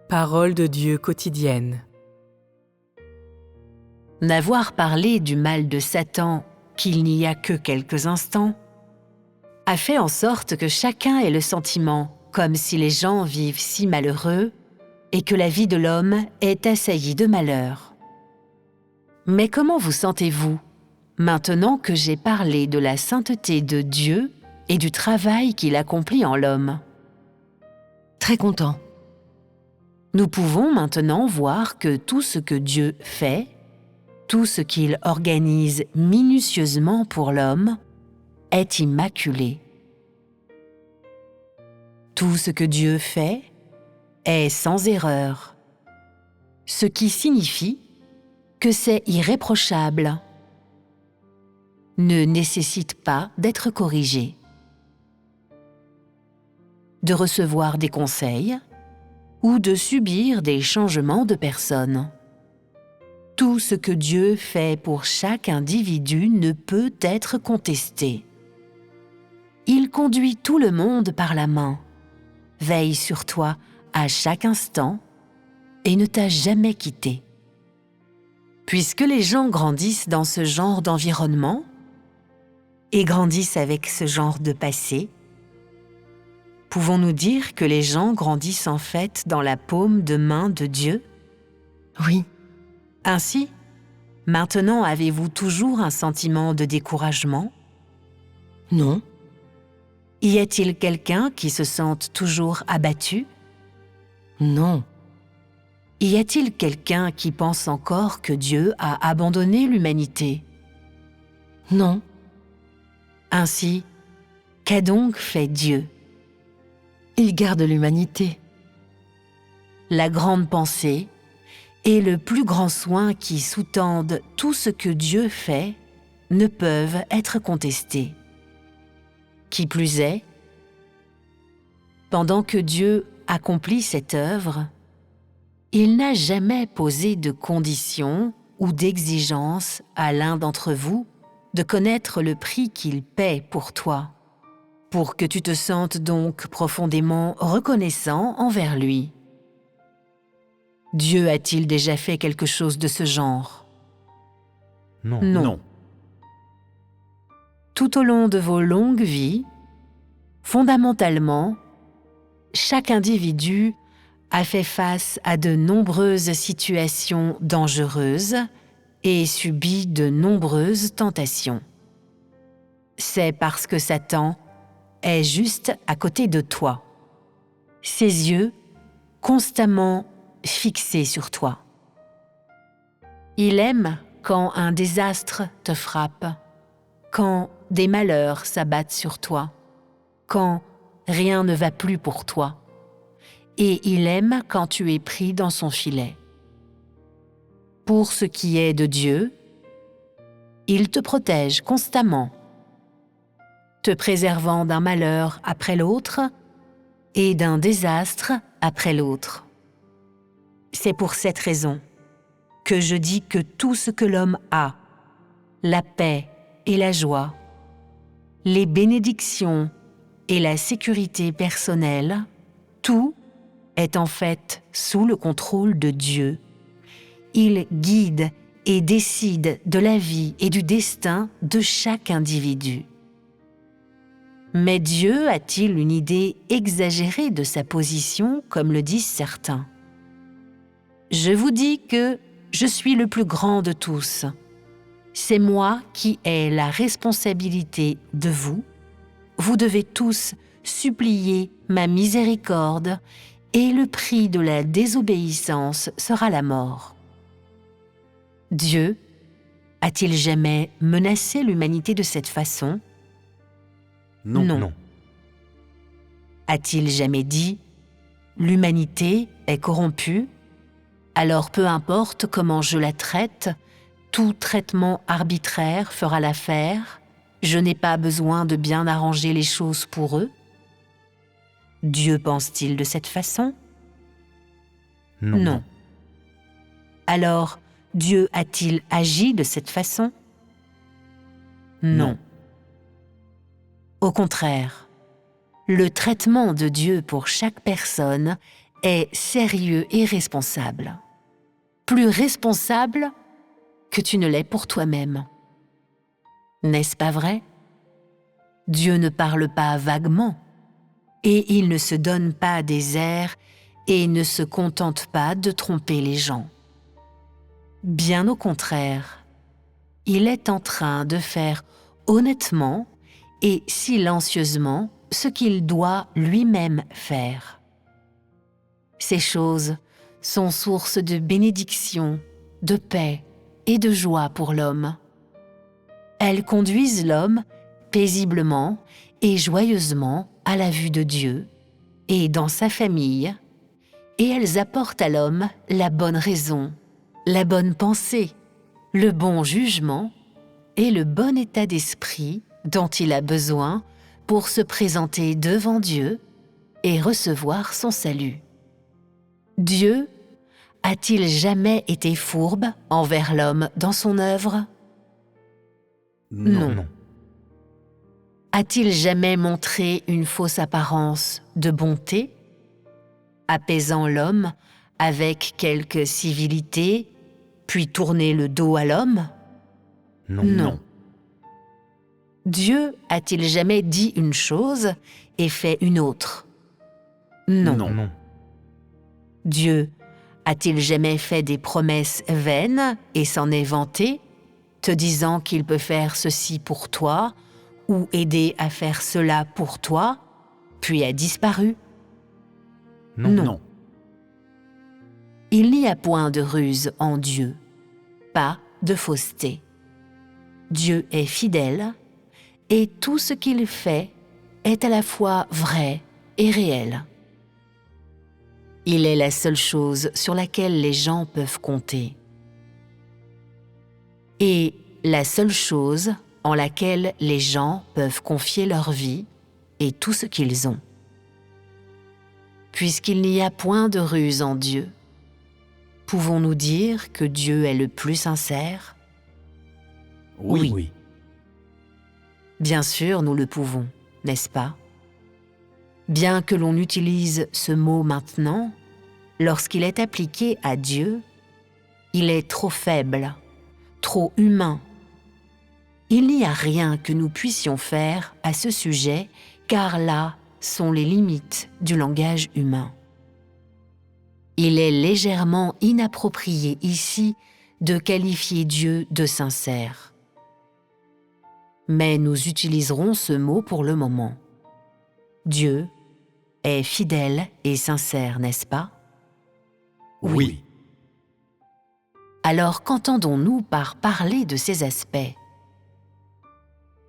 Parole de Dieu quotidienne. N'avoir parlé du mal de Satan qu'il n'y a que quelques instants a fait en sorte que chacun ait le sentiment comme si les gens vivent si malheureux et que la vie de l'homme est assaillie de malheur. Mais comment vous sentez-vous maintenant que j'ai parlé de la sainteté de Dieu et du travail qu'il accomplit en l'homme? Très content. Nous pouvons maintenant voir que tout ce que Dieu fait, tout ce qu'il organise minutieusement pour l'homme, est immaculé. Tout ce que Dieu fait est sans erreur, ce qui signifie que c'est irréprochable, ne nécessite pas d'être corrigé, de recevoir des conseils ou de subir des changements de personne. Tout ce que Dieu fait pour chaque individu ne peut être contesté. Il conduit tout le monde par la main, veille sur toi à chaque instant et ne t'a jamais quitté. Puisque les gens grandissent dans ce genre d'environnement et grandissent avec ce genre de passé, pouvons-nous dire que les gens grandissent en fait dans la paume de main de Dieu? Oui. Ainsi, maintenant avez-vous toujours un sentiment de découragement? Non. Y a-t-il quelqu'un qui se sente toujours abattu? Non. Y a-t-il quelqu'un qui pense encore que Dieu a abandonné l'humanité? Non. Ainsi, qu'a donc fait Dieu? Il garde l'humanité. La grande pensée et le plus grand soin qui sous-tendent tout ce que Dieu fait ne peuvent être contestés. Qui plus est, pendant que Dieu accomplit cette œuvre, il n'a jamais posé de conditions ou d'exigences à l'un d'entre vous de connaître le prix qu'il paie pour toi, pour que tu te sentes donc profondément reconnaissant envers lui. Dieu a-t-il déjà fait quelque chose de ce genre? Non. Tout au long de vos longues vies, fondamentalement, chaque individu a fait face à de nombreuses situations dangereuses et subi de nombreuses tentations. C'est parce que Satan est juste à côté de toi, ses yeux constamment fixés sur toi. Il aime quand un désastre te frappe, quand des malheurs s'abattent sur toi, quand rien ne va plus pour toi. Et il aime quand tu es pris dans son filet. Pour ce qui est de Dieu, il te protège constamment, te préservant d'un malheur après l'autre et d'un désastre après l'autre. C'est pour cette raison que je dis que tout ce que l'homme a, la paix et la joie, les bénédictions et la sécurité personnelle, tout est en fait sous le contrôle de Dieu. Il guide et décide de la vie et du destin de chaque individu. Mais Dieu a-t-il une idée exagérée de sa position, comme le disent certains? Je vous dis que je suis le plus grand de tous. C'est moi qui ai la responsabilité de vous. Vous devez tous supplier ma miséricorde et le prix de la désobéissance sera la mort. Dieu a-t-il jamais menacé l'humanité de cette façon? Non. A-t-il jamais dit « L'humanité est corrompue, alors peu importe comment je la traite, tout traitement arbitraire fera l'affaire, je n'ai pas besoin de bien arranger les choses pour eux » Dieu pense-t-il de cette façon? Non. Alors, Dieu a-t-il agi de cette façon? Non. Au contraire, le traitement de Dieu pour chaque personne est sérieux et responsable. Plus responsable que tu ne l'es pour toi-même. N'est-ce pas vrai? Dieu ne parle pas vaguement, et il ne se donne pas des airs et ne se contente pas de tromper les gens. Bien au contraire, il est en train de faire honnêtement et silencieusement ce qu'il doit lui-même faire. Ces choses sont source de bénédiction, de paix et de joie pour l'homme. Elles conduisent l'homme paisiblement et joyeusement à la vue de Dieu et dans sa famille, et elles apportent à l'homme la bonne raison, la bonne pensée, le bon jugement et le bon état d'esprit dont il a besoin pour se présenter devant Dieu et recevoir son salut. Dieu a-t-il jamais été fourbe envers l'homme dans son œuvre? Non. A-t-il jamais montré une fausse apparence de bonté, apaisant l'homme avec quelque civilité, puis tourné le dos à l'homme? Non. Dieu a-t-il jamais dit une chose et fait une autre? Non. Dieu a-t-il jamais fait des promesses vaines et s'en est vanté, te disant qu'il peut faire ceci pour toi ou aider à faire cela pour toi, puis a disparu? Non. Il n'y a point de ruse en Dieu, pas de fausseté. Dieu est fidèle et tout ce qu'il fait est à la fois vrai et réel. Il est la seule chose sur laquelle les gens peuvent compter. Et la seule chose en laquelle les gens peuvent confier leur vie et tout ce qu'ils ont. Puisqu'il n'y a point de ruse en Dieu, pouvons-nous dire que Dieu est le plus sincère? Oui. Bien sûr, nous le pouvons, n'est-ce pas? Bien que l'on utilise ce mot maintenant, lorsqu'il est appliqué à Dieu, il est trop faible, trop humain. Il n'y a rien que nous puissions faire à ce sujet, car là sont les limites du langage humain. Il est légèrement inapproprié ici de qualifier Dieu de sincère. Mais nous utiliserons ce mot pour le moment. Dieu est fidèle et sincère, n'est-ce pas? Oui. Alors qu'entendons-nous par parler de ces aspects?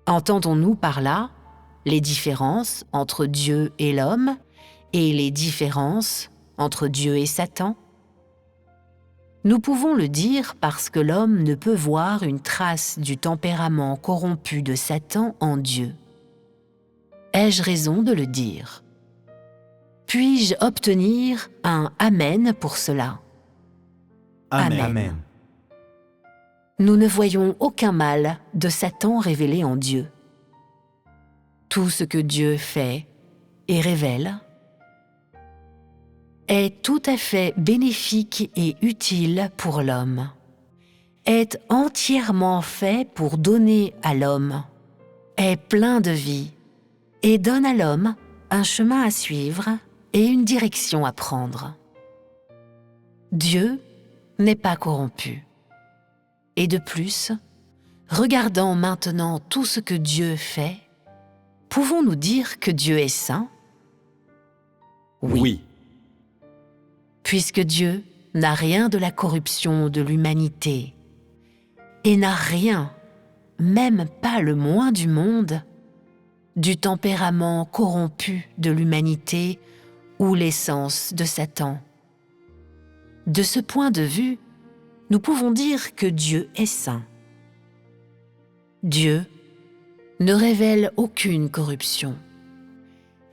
Entendons-nous par là les différences entre Dieu et l'homme et les différences entre Dieu et Satan? Nous pouvons le dire parce que l'homme ne peut voir une trace du tempérament corrompu de Satan en Dieu. Ai-je raison de le dire? Puis-je obtenir un Amen pour cela? Amen. Nous ne voyons aucun mal de Satan révélé en Dieu. Tout ce que Dieu fait et révèle est tout à fait bénéfique et utile pour l'homme, est entièrement fait pour donner à l'homme, est plein de vie et donne à l'homme un chemin à suivre et une direction à prendre. Dieu n'est pas corrompu. Et de plus, regardant maintenant tout ce que Dieu fait, pouvons-nous dire que Dieu est saint? Oui. Puisque Dieu n'a rien de la corruption de l'humanité et n'a rien, même pas le moins du monde, du tempérament corrompu de l'humanité ou l'essence de Satan. De ce point de vue, nous pouvons dire que Dieu est saint. Dieu ne révèle aucune corruption,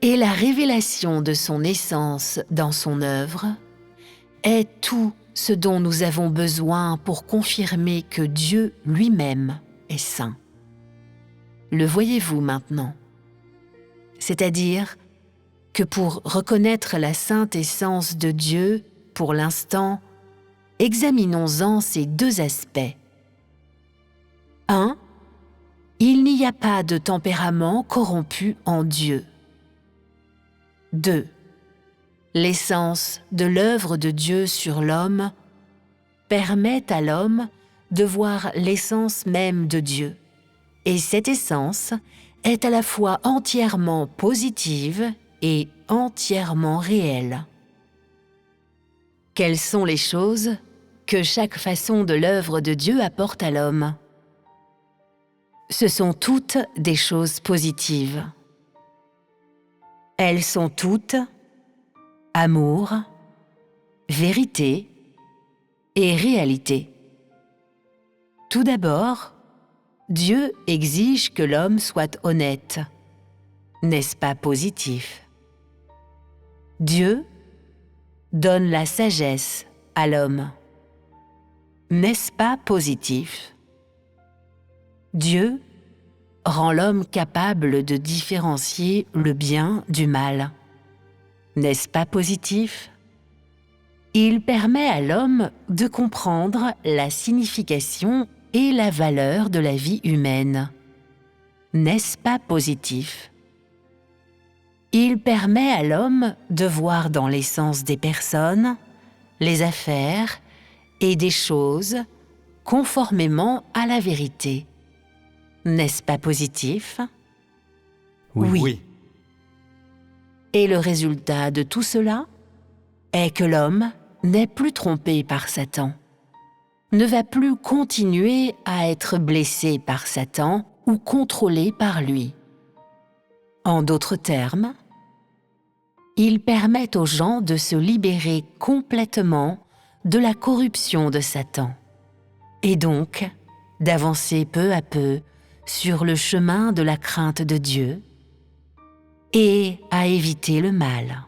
et la révélation de son essence dans son œuvre est tout ce dont nous avons besoin pour confirmer que Dieu lui-même est saint. Le voyez-vous maintenant? C'est-à-dire que pour reconnaître la sainte essence de Dieu, pour l'instant, examinons-en ces deux aspects. 1. Il n'y a pas de tempérament corrompu en Dieu. 2. L'essence de l'œuvre de Dieu sur l'homme permet à l'homme de voir l'essence même de Dieu. Et cette essence est à la fois entièrement positive et entièrement réelle. Quelles sont les choses que chaque façon de l'œuvre de Dieu apporte à l'homme? Ce sont toutes des choses positives. Elles sont toutes amour, vérité et réalité. Tout d'abord, Dieu exige que l'homme soit honnête. N'est-ce pas positif? Dieu donne la sagesse à l'homme. N'est-ce pas positif? Dieu rend l'homme capable de différencier le bien du mal. N'est-ce pas positif? Il permet à l'homme de comprendre la signification et la valeur de la vie humaine. N'est-ce pas positif? Il permet à l'homme de voir dans l'essence des personnes, les affaires et des choses conformément à la vérité. N'est-ce pas positif? Oui. Et le résultat de tout cela est que l'homme n'est plus trompé par Satan, ne va plus continuer à être blessé par Satan ou contrôlé par lui. En d'autres termes, il permet aux gens de se libérer complètement de la corruption de Satan, et donc d'avancer peu à peu sur le chemin de la crainte de Dieu et à éviter le mal.